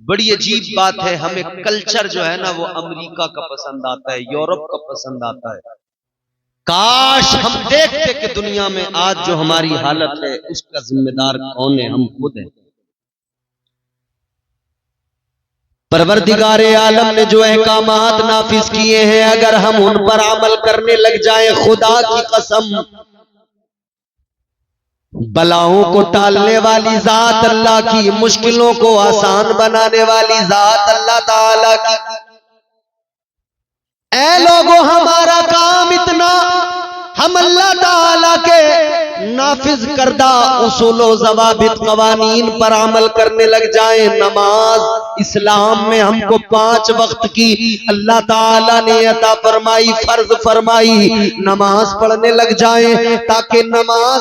बड़ी अजीब बात है, हमें कल्चर जो है ना वो अमेरिका का पसंद आता है, यूरोप का पसंद आता है। काश हम देखते कि दुनिया में आज जो हमारी हालत है उसका जिम्मेदार कौन है, हम खुद हैं। परवरदिगारे आलम ने जो अहकामात नाफिज किए हैं, अगर हम उन पर अमल करने लग जाएं, खुदा की कसम बलाओं को टालने वाली जात अल्लाह की, मुश्किलों को आसान बनाने वाली जात अल्लाह ताला की। ऐ लोगों, हमारा काम इतना, हम अल्लाह ताला के नाफिज करदा उसूलो ज़वाबित कवानीन पर अमल करने लग जाए। नमाज इस्लाम में हमको 5 वक्त की अल्लाह ताला ने अता फरमाई, फर्ज फरमाई। नमाज पढ़ने लग जाए ताकि नमाज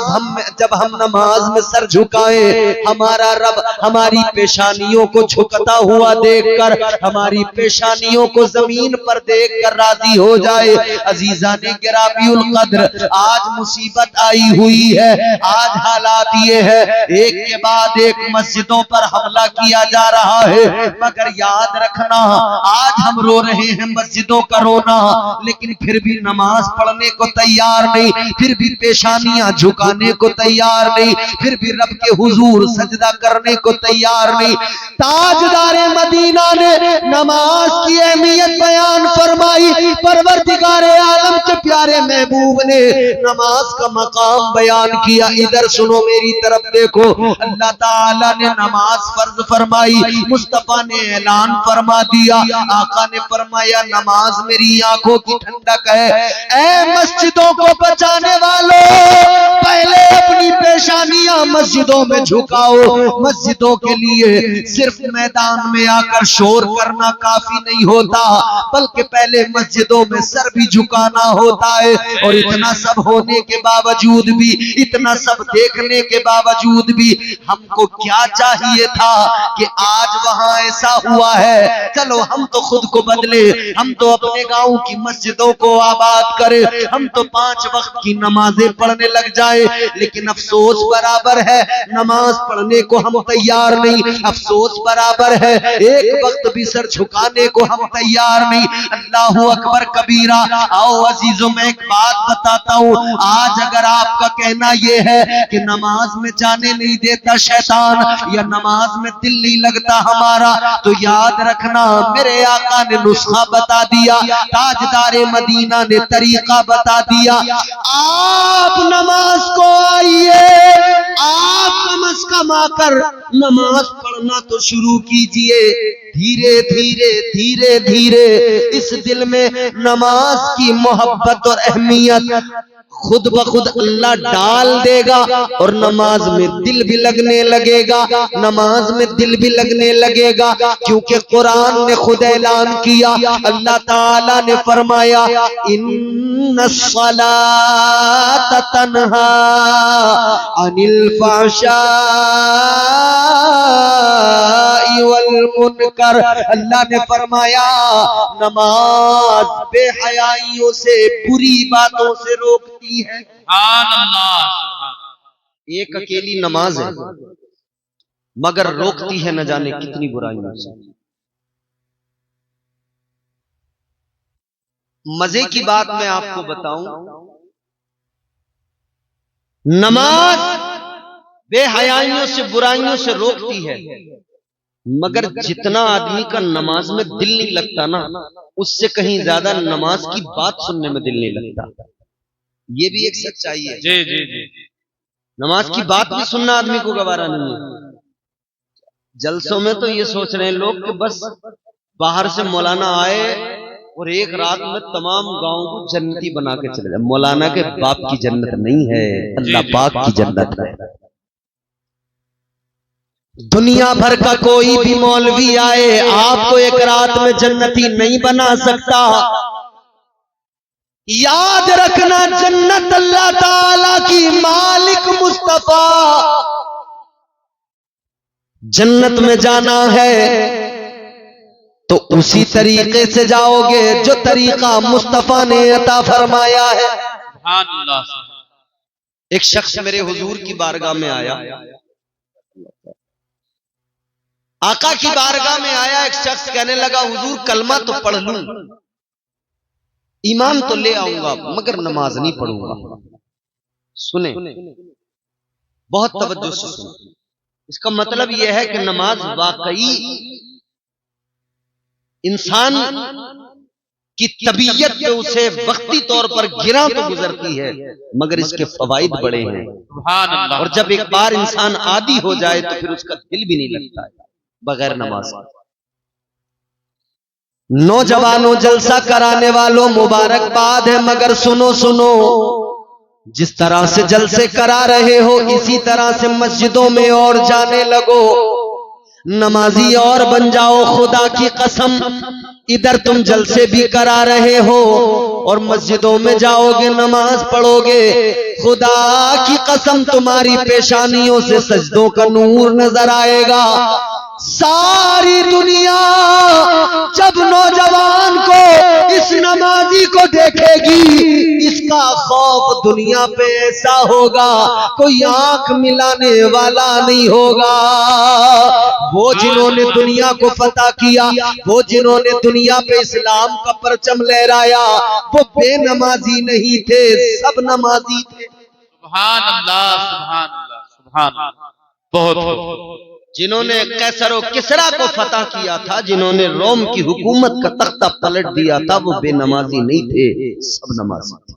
जब हम नमाज में सर झुकाए, हमारा रब हमारी पेशानियों को झुकता हुआ देखकर, हमारी पेशानियों को जमीन पर देखकर राजी हो जाए। अजीजा ने गिराबीउल कद्र, आज मुसीबत आई हुई है, आज हालात ये है, एक के बाद एक मस्जिदों पर हमला किया जा रहा है, मगर याद रखना आज हम रो रहे हैं मस्जिदों का रोना, लेकिन फिर भी नमाज पढ़ने को तैयार नहीं, फिर भी पेशानियां झुकाने को तैयार नहीं, फिर भी रब के हुजूर सजदा करने को तैयार नहीं। ताजदारे मदीना ने नमाज की अहमियत बयान फरमाई, परवरदिगारे आलम के प्यारे महबूब ने नमाज का मकाम बयान किया। इधर सुनो, मेरी तरफ देखो, अल्लाह ताला ने नमाज फर्ज फरमाई, मुस्तफा ने ऐलान फरमा दिया, आका ने फरमाया नमाज मेरी आंखों की ठंडक है। ऐ मस्जिदों को बचाने वालों, पहले अपनी पेशानियां मस्जिदों में झुकाओ। मस्जिदों के लिए सिर्फ मैदान में आकर शोर करना काफी नहीं होता, बल्कि पहले मस्जिदों में सर भी झुकाना होता है। और इतना सब होने के बावजूद भी, इतना सब देखने के बावजूद भी हमको क्या चाहिए था कि आज वहां ऐसा हुआ है। चलो हम तो खुद को बदले, हम तो अपने गांव की मस्जिदों को आबाद करें, हम तो 5 वक्त की नमाजें पढ़ने लग जाए। लेकिन अफसोस बराबर है, नमाज पढ़ने को हम तैयार नहीं, अफसोस बराबर है, एक वक्त भी सर झुकाने को हम तैयार नहीं। अल्लाहू अकबर कबीरा। आओ अजीजों, मैं एक बात बताता हूँ, आज अगर आपका कहना यह है कि नमाज में जाने नहीं देता शैतान, या नमाज में दिल नहीं लगता हमारा, तो याद रखना मेरे आका ने नुस्खा बता दिया, ताजदारे मदीना ने तरीका बता दिया। आप नमाज को आइए, आप कम अज कम आकर नमाज पढ़ना तो शुरू कीजिए। धीरे धीरे धीरे धीरे इस दिल में नमाज की मोहब्बत और अहमियत खुद ब खुद अल्लाह डाल देगा, और नमाज में दिल भी लगने लगेगा, नमाज में दिल भी लगने लगेगा। क्योंकि कुरान ने खुद ऐलान किया, अल्लाह ताला ने फरमाया, इन्नस सलात तन्हा अनिल फहशाई वल मुनकर। अल्लाह ने फरमाया नमाज बेहयाइयों से, बुरी बातों से रोकती है। एक अकेली नमाज है, मगर रोकती है न जाने कितनी बुराइयों से। मजे की बात मैं आपको बताऊं, नमाज बेहयाइयों से, बुराइयों से रोकती है, मगर जितना आदमी का नमाज में दिल नहीं लगता ना, उससे कहीं ज्यादा नमाज की बात सुनने में दिल नहीं लगता। ये भी एक सच्चाई है। जी जी जी। नमाज की बात भी सुनना आदमी को गवारा नहीं है। जलसों में तो ये सोच रहे हैं लोग कि बस बाहर से मौलाना आए और एक रात में तमाम गांव को जन्नती बना के चले जाए। मौलाना के बाप की जन्नत नहीं है, अल्लाह पाक की जन्नत है। दुनिया भर का कोई भी मौलवी आए, आपको एक रात में जन्नती नहीं बना सकता। याद रखना, जन्नत अल्लाह ताला की, मालिक मुस्तफा। जन्नत में जाना है तो उसी तरीके से जाओगे जो तरीका मुस्तफा ने अता फरमाया है। एक शख्स मेरे हुजूर की बारगाह में आया, आका की बारगाह में आया एक शख्स, कहने लगा हुजूर कलमा तो पढ़ लूं, ईमान तो ले आऊंगा, मगर नमाज नहीं पढ़ूंगा। सुने, बहुत तवज्जो से सुने। इसका मतलब यह है कि नमाज वाकई इंसान की तबीयत पे उसे वक्ती तौर पर गिरा तो गुजरती है, मगर इसके फवाइद बड़े हैं। और जब एक बार इंसान आदी हो जाए तो फिर उसका दिल भी नहीं लगता है बगैर नमाज। नौजवानों, जलसा कराने वालों, मुबारकबाद है, मगर सुनो सुनो, जिस तरह से जलसे करा रहे हो इसी तरह से मस्जिदों में और जाने लगो, नमाजी और बन जाओ। खुदा की कसम, इधर तुम जलसे भी करा रहे हो और मस्जिदों में जाओगे, नमाज पढ़ोगे, खुदा की कसम तुम्हारी पेशानियों से सजदों का नूर नजर आएगा। सारी दुनिया जब नौजवान को, इस नमाजी को देखेगी, इसका खौफ दुनिया पे ऐसा होगा कोई आंख मिलाने वाला नहीं होगा। वो जिन्होंने दुनिया को फतह किया, वो जिन्होंने दुनिया पे इस्लाम का परचम लहराया, वो बेनमाजी नहीं थे, सब नमाजी थे। सुभान अल्लाह, सुभान अल्लाह, सुभान अल्लाह। बहुत जिन्होंने कैसर और किसरा को फतह किया था, जिन्होंने रोम की हुकूमत का तख्ता पलट दिया था, वो बेनमाजी नहीं थे, सब नमाजी थे।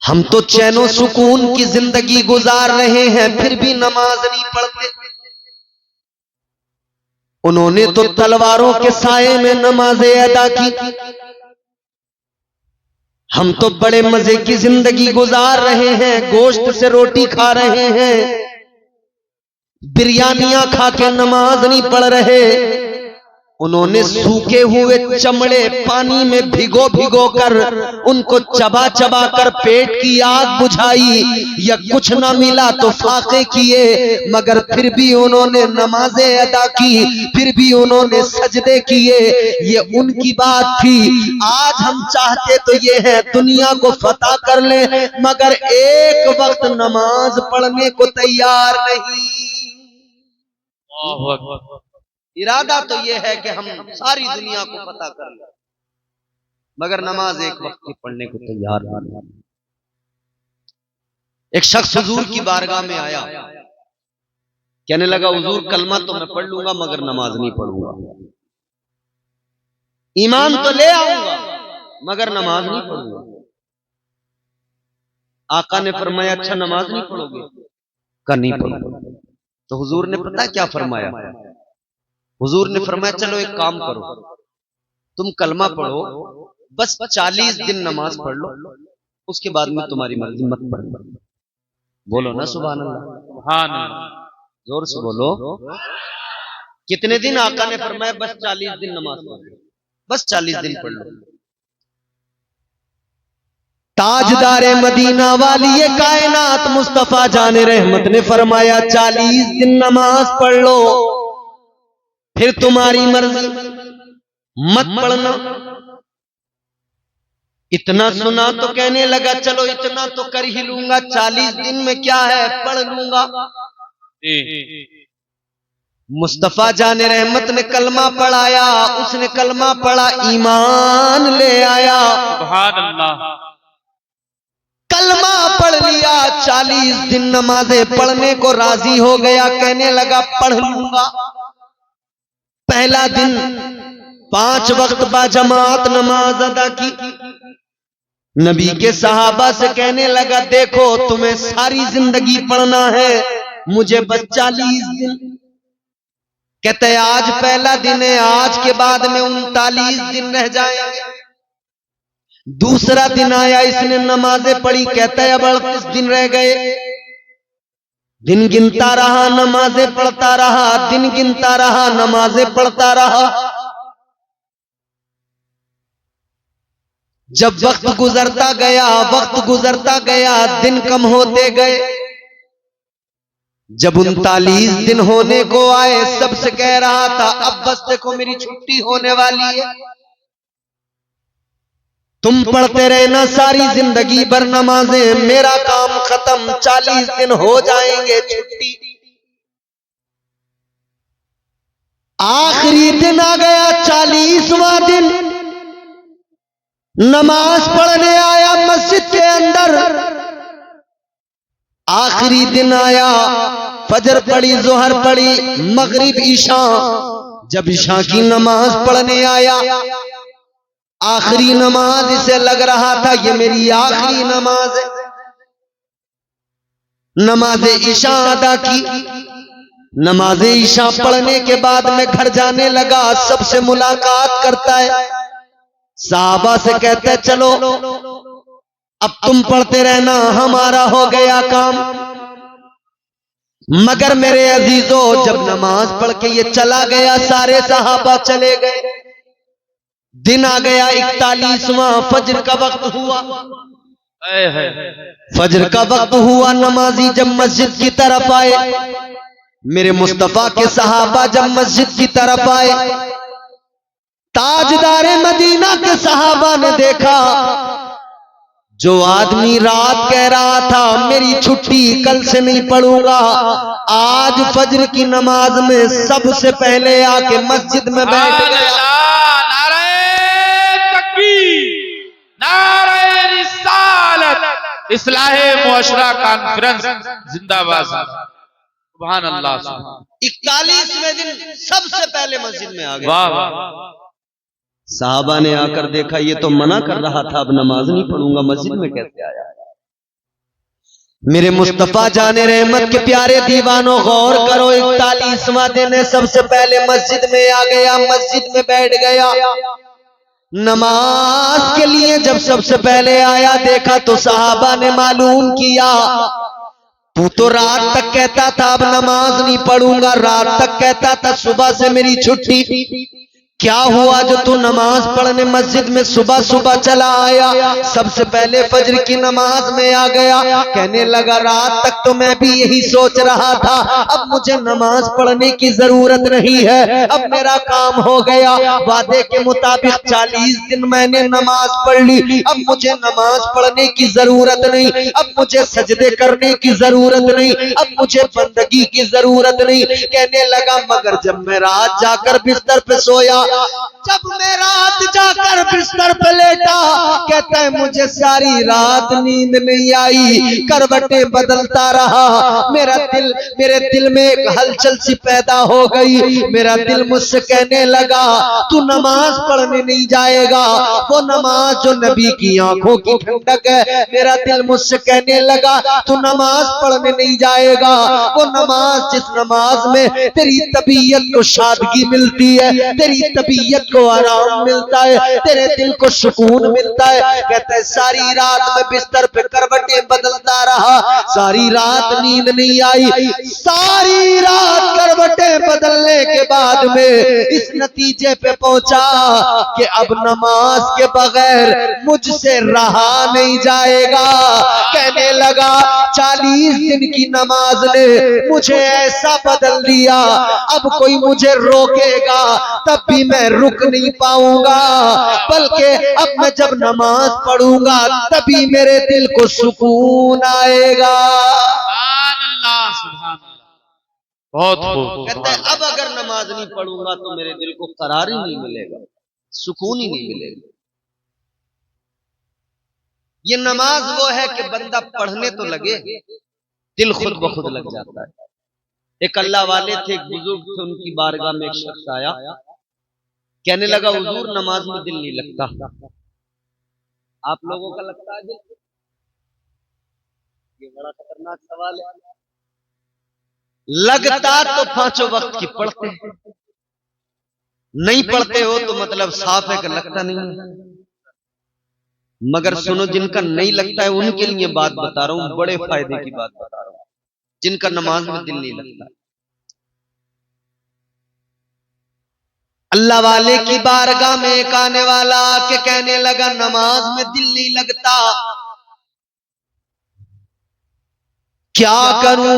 हम तो चैनो सुकून की जिंदगी गुजार रहे हैं, फिर भी नमाज नहीं पढ़ते। उन्होंने तो तलवारों के साए में नमाजें अदा की, हम तो बड़े मजे की जिंदगी गुजार रहे हैं, गोश्त से रोटी खा रहे हैं, बिरयानियां खा के नमाज नहीं पढ़ रहे। उन्होंने सूखे हुए चमड़े पानी में भिगो भिगो कर उनको चबा चबा कर पेट की आग बुझाई, या कुछ ना मिला तो फाके किए, मगर फिर भी उन्होंने नमाजें अदा की, फिर भी उन्होंने सजदे किए। ये उनकी बात थी। आज हम चाहते तो ये है दुनिया को फतह कर ले, मगर एक वक्त नमाज पढ़ने को तैयार नहीं। इरादा तो यह है कि हम सारी दुनिया को पता कर लें, मगर नमाज एक वक्त की पढ़ने को तैयार नहीं। एक शख्स हुजूर की बारगाह में आया, कहने लगा हुजूर कलमा तो मैं पढ़ लूंगा, मगर नमाज नहीं पढ़ूंगा, ईमान तो ले आऊंगा, मगर नमाज नहीं पढ़ूंगा। आका ने फरमाया अच्छा नमाज नहीं पढ़ोगे? का नहीं पढ़ूंगा। तो हुजूर ने पता क्या फरमाया? हुजूर ने फरमाया चलो एक काम करो, तुम कलमा पढ़ो, बस 40 दिन नमाज पढ़ लो, उसके बाद में तुम्हारी मर्जी, मत पढ़ो। बोलो ना सुभान अल्लाह, सुभान अल्लाह, जोर से बोलो। कितने दिन? आका ने फरमाया बस 40 दिन नमाज पढ़ लो, बस 40 दिन पढ़ लो। ताजदारे मदीना वाली ये कायनात मुस्तफा जाने रहमत ने फरमाया 40 दिन नमाज पढ़ लो, फिर तुम्हारी मर्जी, मत पढ़ना। इतना सुना तो कहने लगा चलो इतना तो कर ही लूंगा, 40 दिन में क्या है, पढ़ लूंगा। मुस्तफा जाने रहमत ने कलमा पढ़ाया, उसने कलमा पढ़ा, ईमान ले आया। सुभान अल्लाह। कलमा पढ़ लिया, 40 दिन नमाजें पढ़ने को राजी हो गया, कहने लगा पढ़ लूंगा। पहला दिन 5 वक्त बाजमात नमाज अदा की। नबी के सहाबा से कहने लगा देखो तुम्हें सारी जिंदगी पढ़ना है, मुझे बस 40 दिन। कहते आज पहला दिन है, आज के बाद में 39 दिन रह जाएंगे। दूसरा दिन आया, इसने नमाजें पढ़ी, कहता है अब 38 दिन रह गए। दिन गिनता रहा, नमाजें पढ़ता रहा, दिन गिनता रहा, नमाजें पढ़ता रहा। जब वक्त गुजरता गया, वक्त गुजरता गया, दिन कम होते गए। जब 39 दिन होने को आए, सबसे कह रहा था अब बस देखो मेरी छुट्टी होने वाली है, तुम पढ़ते रहना सारी जिंदगी भर नमाजें, मेरा काम खत्म, 40 दिन हो जाएंगे छुट्टी। नमाज पढ़ने आया मस्जिद के अंदर, आखिरी दिन आया, फजर पढ़ी, जोहर पढ़ी, मगरिब, ईशा। जब ईशा की नमाज पढ़ने आया, आखिरी नमाज, इसे लग रहा था ये मेरी आखिरी नमाज है। नमाज ईशा अदा की। नमाज ईशा पढ़ने के बाद में घर जाने लगा, सबसे मुलाकात करता है, साहबा से कहता है चलो अब तुम पढ़ते रहना, हमारा हो गया काम। मगर मेरे अजीजों, जब नमाज पढ़ के ये चला गया, सारे सहाबा चले गए, दिन आ गया 41वां, फजर का वक्त हुआ। फजर का वक्त हुआ, नमाजी जब मस्जिद की तरफ आए, मेरे मुस्तफा के सहाबा जब मस्जिद की तरफ आए, ताजदारे मदीना के सहाबा ने देखा, जो आदमी रात कह रहा था मेरी छुट्टी, कल से नहीं पढ़ूंगा, आज फजर की नमाज में सबसे पहले आके मस्जिद में बैठ गया। नारे तकबीर, नारे रिसालत, इस्लाहे मुअशरा कॉन्फ्रेंस जिंदाबाद, सुभान अल्लाह। 41वें दिन सबसे पहले मस्जिद में आ गया। वाह वाह। साहबा ने आकर देखा ये तो मना कर रहा था, अब नमाज नहीं पढ़ूंगा, मस्जिद में कैसे आया? मेरे मुस्तफा जाने रहमत के प्यारे दीवानों, गौर करो, 41वां दिन है, सबसे पहले मस्जिद में आ गया, मस्जिद में बैठ गया। नमाज के लिए जब सबसे पहले आया, देखा तो साहबा ने मालूम किया, तू तो रात तक कहता था अब नमाज नहीं पढ़ूंगा, रात तक कहता था सुबह से मेरी छुट्टी, क्या हुआ जो तू नमाज पढ़ने मस्जिद में सुबह सुबह चला आया, सबसे पहले फजर की नमाज में आ गया? कहने लगा रात तक तो मैं भी यही सोच रहा था, अब मुझे नमाज पढ़ने की जरूरत नहीं है, अब मेरा काम हो गया, वादे के मुताबिक 40 दिन मैंने नमाज पढ़ ली, अब मुझे नमाज पढ़ने की जरूरत नहीं, अब मुझे सजदे करने की जरूरत नहीं, अब मुझे बंदगी की जरूरत नहीं। कहने लगा मगर जब मैं रात जाकर बिस्तर पे सोया, जब मैं रात जाकर बिस्तर पे लेटा, कहता है मुझे सारी रात नींद नहीं आई, करवटें बदलता रहा, मेरे दिल में एक हलचल सी पैदा हो गई, मेरा दिल मुझसे कहने लगा तू नमाज पढ़ने नहीं जाएगा, वो नमाज जो नबी की आंखों की ठंडक है। मेरा दिल मुझसे कहने लगा तू नमाज पढ़ने नहीं जाएगा, वो नमाज जिस नमाज में तेरी तबीयत को शादगी मिलती है, तेरी तबीयत को आराम मिलता है, तेरे दिल को सुकून मिलता है। कहता है सारी रात में बिस्तर पे करवटें बदलता रहा, सारी रात नींद नहीं आई, सारी रात करवटें बदलने के बाद में इस नतीजे पे पहुंचा कि अब नमाज के बगैर मुझसे रहा नहीं जाएगा। कहने लगा 40 दिन की नमाज ने मुझे ऐसा बदल दिया, अब कोई मुझे रोकेगा तब भी मैं रुक नहीं पाऊंगा, बल्कि अब मैं जब नमाज पढ़ूंगा तभी मेरे दिल को सुकून आएगा। बहुत कहते हैं अब अगर नमाज नहीं पढ़ूंगा तो मेरे दिल को करार ही नहीं मिलेगा, सुकून ही नहीं मिलेगा। ये नमाज वो है कि बंदा पढ़ने तो लगे, दिल खुद ब खुद लग जाता है। एक अल्लाह वाले थे, एक बुजुर्ग थे, उनकी बारगाह में एक शख्स आया, कहने लगा हुजूर नमाज में दिल नहीं लगता। आप लोगों का लगता है दिल? ये बड़ा खतरनाक सवाल है। लगता तो 5 वक्त की पढ़ते, नहीं पढ़ते हो तो मतलब साफ है कि लगता नहीं है। मगर सुनो, जिनका नहीं लगता है उनके लिए बात बता रहा हूं, बड़े फायदे की बात बता रहा हूं, जिनका नमाज में दिल नहीं लगता। अल्लाह वाले की बारगाह में एक आने वाला आके कहने लगा नमाज में दिल नहीं लगता, क्या करूं?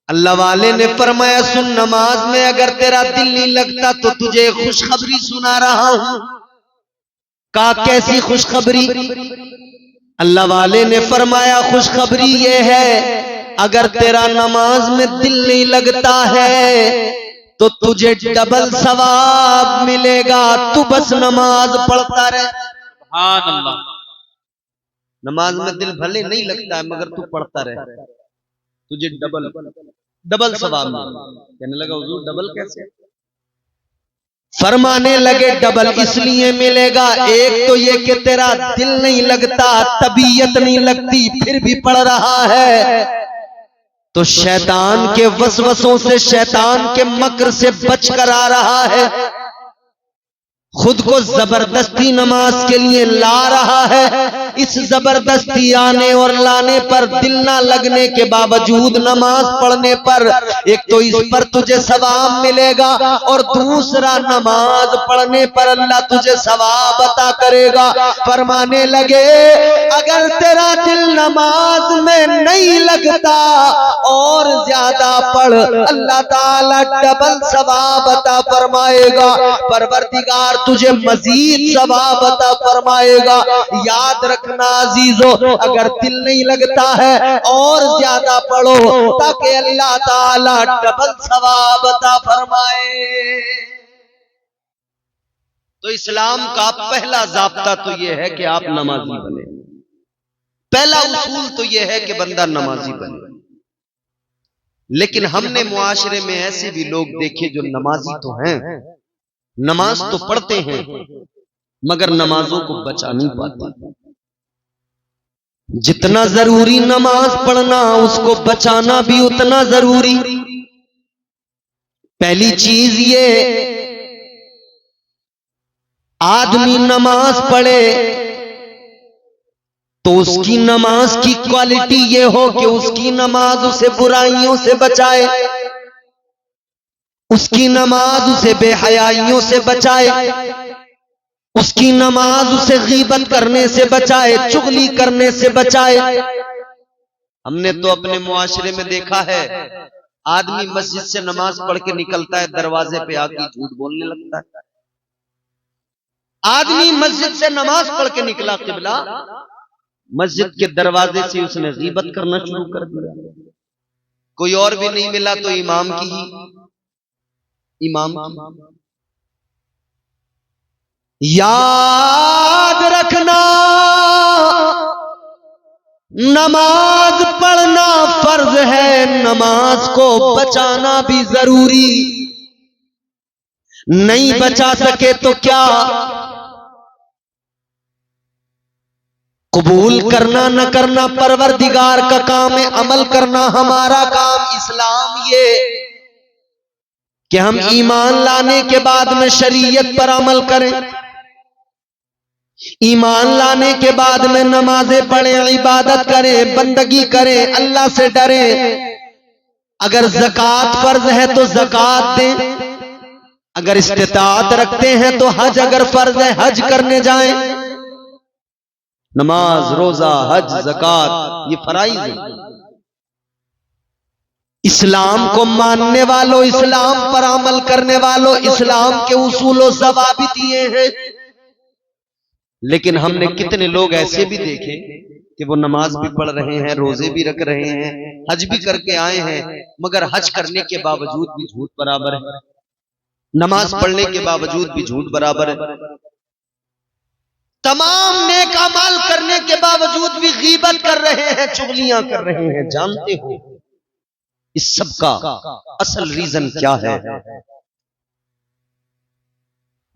अल्लाह वाले ने फरमाया सुन, नमाज में अगर तेरा दिल नहीं लगता तो तुझे खुशखबरी सुना रहा हूं। कहा कैसी खुशखबरी? अल्लाह वाले ने फरमाया खुशखबरी ये है, अगर तेरा नमाज में दिल नहीं लगता है तो तुझे डबल सवाब मिलेगा, तू बस नमाज पढ़ता रहे। सुभान अल्लाह। नमाज में दिल भले नहीं लगता है मगर तू पढ़ता रहे, तुझे डबल डबल सवाब मिलेगा। कहने लगा हुजूर डबल कैसे? फरमाने लगे डबल इसलिए मिलेगा, एक तो ये कि तेरा दिल नहीं लगता, तबीयत नहीं लगती, फिर भी पढ़ रहा है तो शैतान के वसवसों से, शैतान के मकर से बच कर आ रहा है, खुद को जबरदस्ती नमाज के लिए ला रहा है। इस जबरदस्ती आने और लाने पर, दिल ना लगने के बावजूद नमाज पढ़ने पर, एक तो इस पर तुझे सवाब मिलेगा और दूसरा नमाज पढ़ने पर अल्लाह तुझे सवाब अता करेगा। फरमाने लगे अगर तेरा दिल नमाज में नहीं लगता और ज्यादा पढ़, अल्लाह ताला डबल सवाब अता फरमाएगा। परवरदिगार तुझे मजीद सवाब अता फरमाएगा। याद रखना अजीजों, अगर दिल नहीं लगता है और ज्यादा पढ़ो ताकि अल्लाह ताला डबल सवाब अता फरमाए। तो इस्लाम का पहला ज़ाब्ता तो यह है कि आप नमाजी बने। पहला उसूल तो यह है कि बंदा नमाजी बने। लेकिन हमने मुआशरे में ऐसे भी लोग देखे जो नमाजी तो हैं, नमाज तो पढ़ते हैं मगर नमाजों को बचा नहीं पाते। जितना जरूरी नमाज पढ़ना उसको बचाना भी उतना जरूरी। पहली चीज ये, आदमी नमाज पढ़े तो उसकी नमाज की क्वालिटी ये हो कि उसकी नमाज उसे बुराइयों से बचाए, उसकी नमाज उसे बेहयाइयों से बचाए, उसकी नमाज उसे गीबत करने से बचाए, चुगली करने से बचाए। हमने तो अपने मुआशरे में देखा है, आदमी मस्जिद से नमाज पढ़ के निकलता है, दरवाजे पे आके झूठ बोलने लगता है। आदमी मस्जिद से नमाज पढ़ के निकला, किबला मस्जिद के दरवाजे से उसने गीबत करना शुरू कर दिया। कोई और भी नहीं मिला तो इमाम की ही, इमाम की। याद रखना नमाज पढ़ना फर्ज है, नमाज को बचाना भी जरूरी। नहीं बचा सके तो क्या, कबूल करना न करना परवरदिगार का काम है, अमल करना हमारा काम। इस्लाम ये कि हम ईमान लाने के बाद में शरीयत पर अमल करें, ईमान लाने के बाद में नमाजें पढ़ें, इबादत करें, बंदगी करें, अल्लाह से डरें। अगर ज़कात फर्ज है तो ज़कात दें, अगर इस्तिताअत रखते हैं तो हज अगर फर्ज है हज करने जाएं। नमाज, रोजा, हज, ज़कात ये फराइज है। इस्लाम को मानने वालों, इस्लाम पर अमल करने वालों, इस्लाम के उसूल और ज़वाबित ये हैं। लेकिन हमने कितने लोग ऐसे भी देखे कि वो नमाज भी पढ़ रहे हैं, रोजे भी रख रहे हैं, हज भी करके आए हैं, मगर हज करने के बावजूद भी झूठ बराबर है, नमाज पढ़ने के बावजूद भी झूठ बराबर है, तमाम नेक अमल करने के बावजूद भी गीबत कर रहे हैं, चुगलियां कर रहे हैं। जानते हो इस सब का असल रीजन क्या है?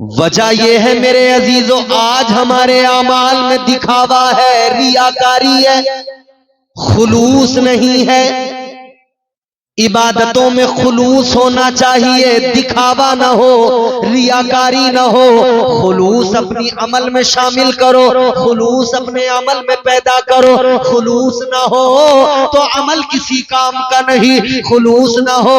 वजह यह है मेरे अजीजों, आज हमारे आमाल में दिखावा है, रियाकारी है, खुलूस नहीं है। इबादतों में खुलूस होना चाहिए, दिखावा ना हो, रियाकारी ना हो। खुलूस अपनी अमल में शामिल करो, खुलूस अपने अमल में पैदा करो। खुलूस ना हो तो अमल किसी काम का नहीं, खुलूस ना हो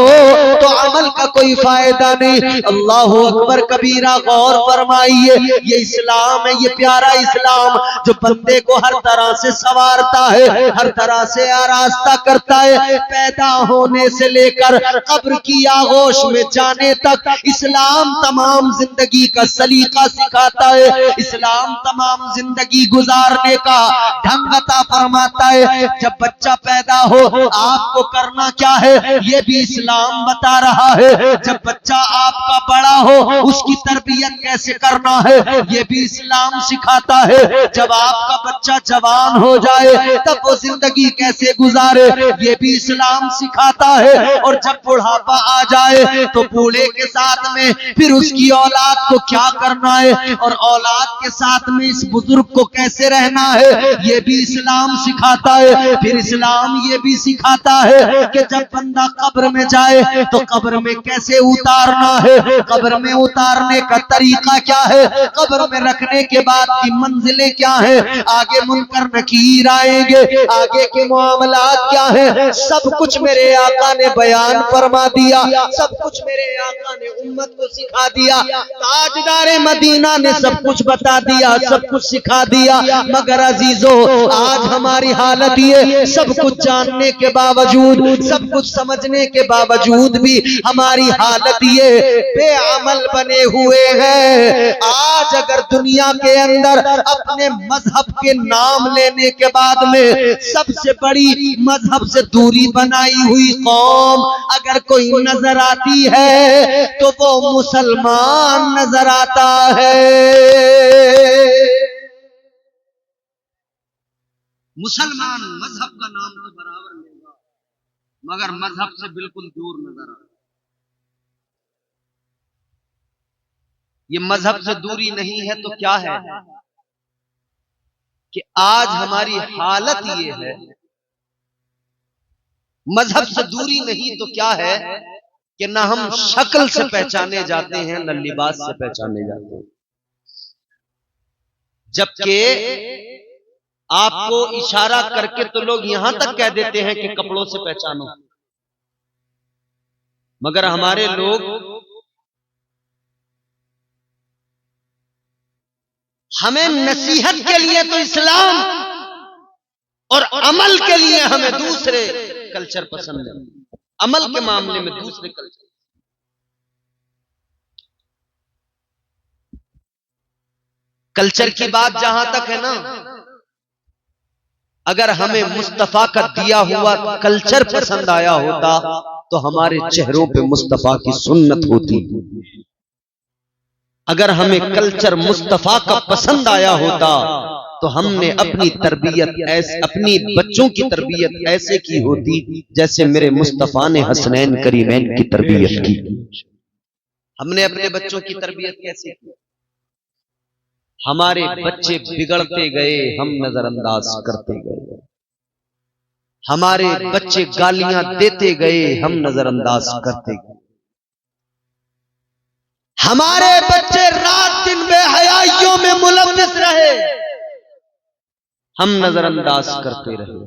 तो अमल का कोई फायदा नहीं। अल्लाह अकबर कबीरा, गौर फरमाइए। ये इस्लाम है, ये प्यारा इस्लाम जो बंदे को हर तरह से संवारता है, हर तरह से आरास्ता करता है। पैदा होने से लेकर कब्र की आगोश में जाने तक इस्लाम तमाम जिंदगी का सलीका सिखाता है, इस्लाम तमाम जिंदगी गुजारने का ढंग अता फरमाता है। जब बच्चा पैदा हो आपको करना क्या है ये भी इस्लाम बता रहा है। जब बच्चा आपका बड़ा हो उसकी तरबियत कैसे करना है ये भी इस्लाम सिखाता है। जब आपका बच्चा जवान हो जाए तब वो जिंदगी कैसे गुजारे ये भी इस्लाम सिखाता है। और जब बुढ़ापा आ जाए तो बूढ़े के साथ में फिर उसकी औलाद को क्या करना है और औलाद के साथ में इस बुजुर्ग को कैसे रहना है ये भी इस्लाम सिखाता है। फिर इस्लाम ये भी सिखाता है कि जब बंदा कब्र में जाए तो कब्र में कैसे उतारना है, कब्र में उतारने का तरीका क्या है, कब्र में रखने के बाद की मंजिलें क्या है, आगे मुनकर नकीर आएंगे, आगे के मामलात क्या है, सब कुछ मेरे आका ने बयान फरमा दिया, सब कुछ मेरे आका ने उम्मत को सिखा दिया। ताजदारे मदीना ने सब कुछ बता दिया, सब कुछ सिखा दिया। मगर अजीजों आज हमारी हालत ये सब कुछ जानने के बावजूद, सब कुछ समझने के बावजूद भी हमारी हालत ये बेअमल बने हुए हैं। आज अगर दुनिया के अंदर अपने मजहब के नाम लेने के बाद में सबसे बड़ी मजहब से दूरी बनाई हुई कौम अगर कोई नजर आती है तो वो मुसलमान नजर आता है। मुसलमान मजहब का नाम तो बराबर लेगा मगर मजहब से बिल्कुल दूर नजर आता। ये मजहब से दूरी नहीं है तो क्या है कि आज हमारी हालत ये है। मजहब से दूरी नहीं तो क्या है कि ना हम शक्ल से पहचाने जाते हैं न लिबास से पहचाने जाते हैं। जबकि आपको इशारा करके तो लोग यहां तक कह देते हैं कि कपड़ों से पहचानो, मगर हमारे लोग हमें नसीहत के लिए तो इस्लाम और अमल के लिए हमें दूसरे कल्चर पसंद है। अमल के मामले में दूसरे कल्चर। कल्चर की बात जहां तक है ना, अगर हमें मुस्तफा का दिया हुआ कल्चर पसंद आया होता तो हमारे चेहरों पे मुस्तफा की सुन्नत होती। अगर हमें कल्चर मुस्तफा का पसंद आया होता तो हमने अपनी तरबियत ऐसे, अपनी बच्चों की तरबियत ऐसे की होती जैसे मेरे मुस्तफा ने हसनैन करीमैन की तरबियत की। हमने अपने बच्चों की तरबियत कैसे की? हमारे बच्चे बिगड़ते गए, हम नजरअंदाज करते गए। हमारे बच्चे गालियां देते गए, हम नजरअंदाज करते गए। हमारे बच्चे रात दिन बेहयाइयों में मुलव्वस रहे, हम नजरअंदाज करते रहे।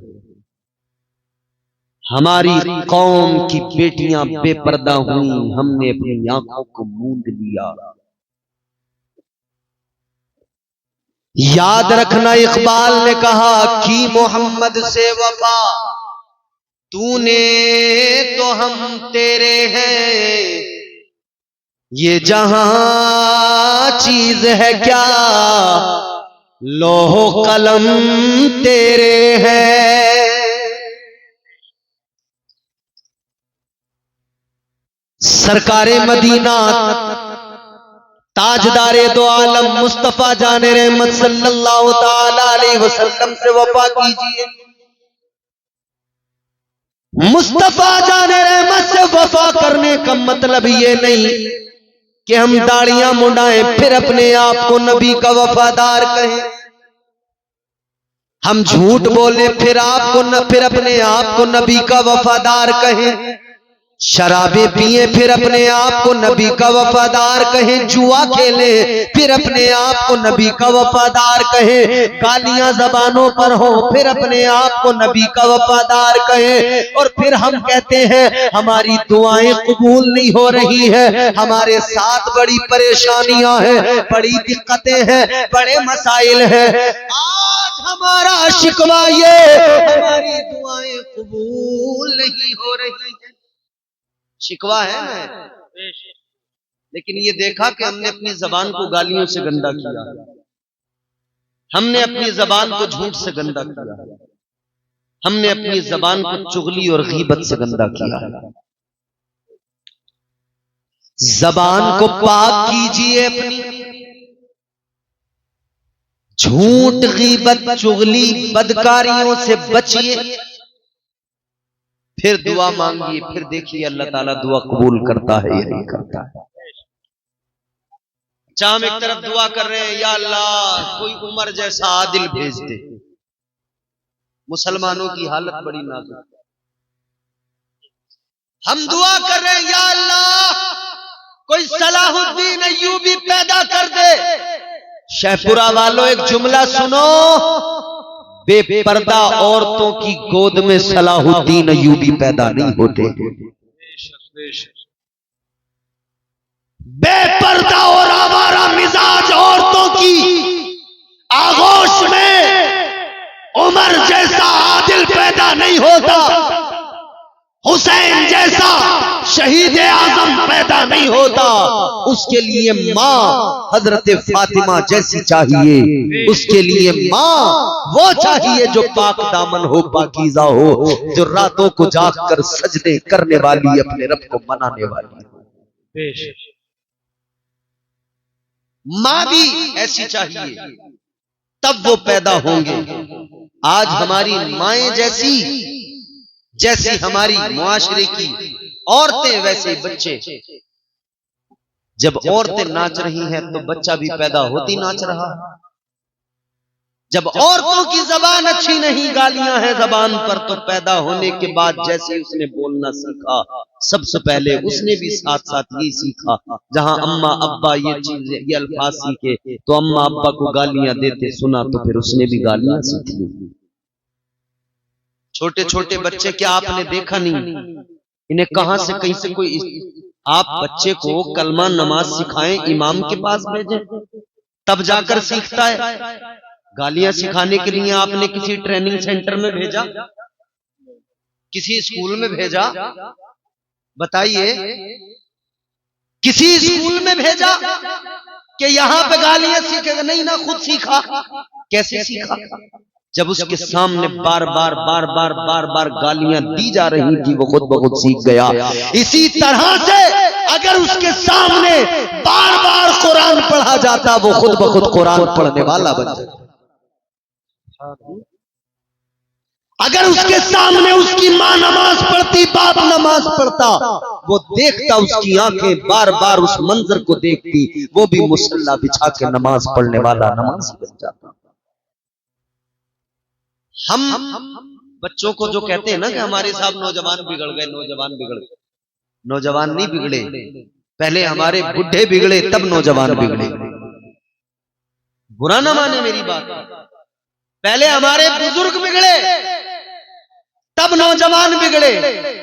हमारी कौम की बेटियां बेपर्दा हुई, हमने अपनी आंखों को मूंद लिया। याद रखना, इकबाल ने कहा कि मोहम्मद से वफा तूने तो हम तेरे हैं, ये जहां चीज है क्या लोहो कलम तेरे हैं। सरकारे मदीना ताजदारे दो आलम मुस्तफा जाने रहमत सल्लल्लाहु ताला अलैहि वसल्लम से वफा कीजिए। मुस्तफा जाने रहमत से वफा करने का मतलब ये नहीं कि हम दाढ़ियां मुंडाएं फिर अपने आप को नबी का वफादार कहें, हम झूठ बोले फिर अपने आप को नबी का वफादार कहें, शराबे पिए फिर अपने आप को नबी का वफादार कहें, जुआ खेले फिर अपने आप को नबी का वफादार कहें, गालियां जबानों पर हो फिर अपने आप को नबी का वफादार कहें। और फिर हम कहते हैं हमारी दुआएं कबूल नहीं हो रही है, हमारे साथ बड़ी परेशानियां हैं, बड़ी दिक्कतें हैं, बड़े मसाइल हैं। आज हमारा शिकवा ये हमारी दुआएं कबूल नहीं हो रही है, शिकवा है ना। लेकिन ये देखा कि हमने अपनी जबान को गालियों से गंदा किया, हमने अपनी जबान को झूठ से गंदा किया, हमने अपनी जबान को चुगली और गीबत से गंदा किया। जबान को पाक कीजिए अपनी, झूठ गीबत चुगली बदकारियों से बचिए, फिर दुआ मांगिए, फिर देखिए अल्लाह ताला दुआ कबूल करता है या नहीं करता है। हम एक तरफ दुआ कर रहे हैं, या अल्लाह कोई उमर जैसा आदिल भेज दे। मुसलमानों की हालत बड़ी नाजुक है। हम दुआ कर रहे हैं, या अल्लाह कोई सलाहुद्दीन अय्यूबी पैदा कर दे। शेखपुरा वालों एक जुमला सुनो, बेपर्दा औरतों की गोद में सलाहुद्दीन अय्यूबी पैदा नहीं होते। बेपर्दा और आवारा मिजाज औरतों की आगोश में उमर जैसा आदिल पैदा नहीं होता, हुसैन जैसा शहीद आजम पैदा नहीं होता। उसके लिए माँ हजरत फातिमा जैसी चाहिए, उसके लिए माँ वो चाहिए जो पाक दामन हो, पाकीज़ा हो, जो रातों को जाग कर सजदे करने वाली, अपने रब को मनाने वाली हो। माँ भी ऐसी चाहिए, तब वो पैदा होंगे। आज हमारी माएं जैसी हमारी मुआशरे की औरतें वैसे बच्चे। जब औरतें नाच रही हैं तो बच्चा भी पैदा होती नाच रहा। जब औरतों की जबान अच्छी नहीं, गालियां हैं जबान पर, तो पैदा होने के बाद जैसे उसने बोलना सीखा, सबसे पहले उसने भी साथ साथ ये सीखा। जहां अम्मा अब्बा ये चीजें, ये अल्फाज सीखे, तो अम्मा अब्बा को गालियां देते सुना तो फिर उसने भी गालियां सीख ली। छोटे छोटे बच्चे, क्या आपने देखा नहीं, इन्हें कहां से कहीं से कोई, आप बच्चे को कलमा नमाज सिखाएं, इमाम के पास भेजें, तब जाकर सीखता है। गालियां सिखाने के लिए आपने किसी ट्रेनिंग सेंटर में भेजा, किसी स्कूल में भेजा? बताइए, किसी स्कूल में भेजा कि यहां पे गालियां सीखेगा? नहीं ना, खुद सीखा। कैसे सीखा? जब उसके सामने बार बार गालियां दी जा रही थी, वो खुद ब खुद सीख गया। इसी तरह से अगर उसके सामने बार बार कुरान पढ़ा जाता, वो खुद ब खुद कुरान पढ़ने वाला बन जाता। अगर उसके सामने उसकी माँ नमाज पढ़ती, बाप नमाज पढ़ता, वो देखता, उसकी आंखें बार बार उस मंजर को देखती, वो भी मुसल्ला बिछा के नमाज पढ़ने वाला नमाज बन जाता। हम बच्चों को जो कहते हैं ना कि हमारे साहब नौजवान बिगड़ गए, नौजवान बिगड़ गए, नौजवान नहीं बिगड़े, पहले हमारे बुढ़े बिगड़े तब नौजवान बिगड़े। बुरा ना माने मेरी बात, पहले हमारे बुजुर्ग बिगड़े तब नौजवान बिगड़े,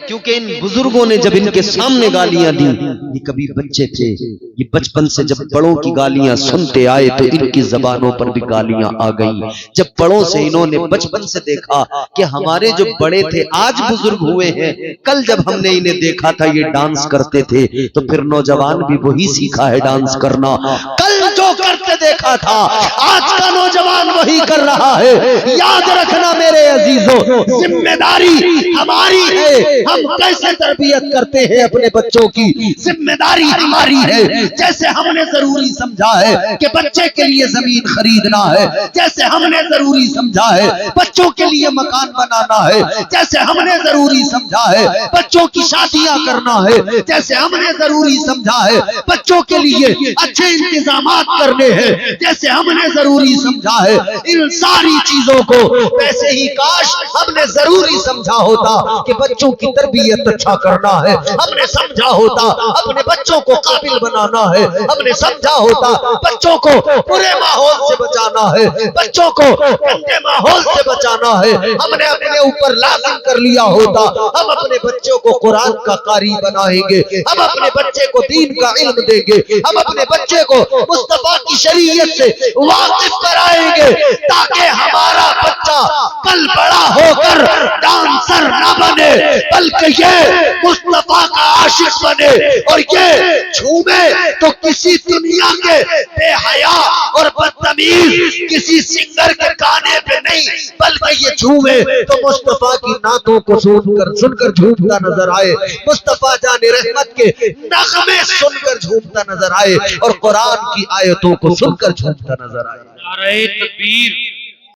क्योंकि इन बुजुर्गों ने जब इनके सामने गालियां दी, ये कभी बच्चे थे, ये बचपन से जब बड़ों की गालियां सुनते आए तो इनकी जबानों पर भी गालियां आ गई। जब बड़ों से इन्होंने बचपन से देखा कि हमारे जो बड़े थे आज बुजुर्ग हुए हैं, कल जब हमने इन्हें देखा था ये डांस करते थे, तो फिर नौजवान भी वही सीखा है डांस करना। कल जो करते देखा था आज का नौजवान वही कर रहा है। याद रखना मेरे अजीजों, जिम्मेदारी हमारी है, हम कैसे तरबियत करते हैं अपने बच्चों की, जिम्मेदारी हमारी है। जैसे हमने जरूरी समझा है कि बच्चे के लिए जमीन खरीदना है, जैसे हमने जरूरी समझा है बच्चों के लिए मकान बनाना है, जैसे हमने जरूरी समझा है बच्चों की शादियां करना है, जैसे हमने जरूरी समझा है बच्चों के लिए अच्छे इंतजामात करने हैं, जैसे हमने जरूरी समझा है इन सारी चीजों को, वैसे ही काश हमने जरूरी समझा होता कि बच्चों की तरबियत अच्छा करना है, हमने समझा होता अपने बच्चों को काबिल बनाना है, हमने समझा होता बच्चों को बुरे माहौल से बचाना है, बच्चों को गंदे माहौल से बचाना है, हमने अपने ऊपर लाजिम कर लिया होता हम अपने बच्चों को कुरान का कारी बनाएंगे, हम अपने बच्चे को दीन का इल्म देंगे, हम अपने बच्चे को मुस्तफा की शरीयत से वाकिफ कराएंगे, ताकि हमारा बच्चा कल बड़ा होकर डांसर न बने बल्कि बल्कि ये मुस्तफा का आशिक बने और ये झूमे तो किसी दुनिया के बेहया और बदतमीज किसी सिंगर के गाने पे नहीं, बल्कि ये झूमे तो मुस्तफा की नातों को सुनकर झूमता नजर आए, मुस्तफा जाने रहमत के नगमे सुनकर झूमता नजर आए और कुरान की आयतों को सुनकर झूमता नजर आए। नारे तकबीर।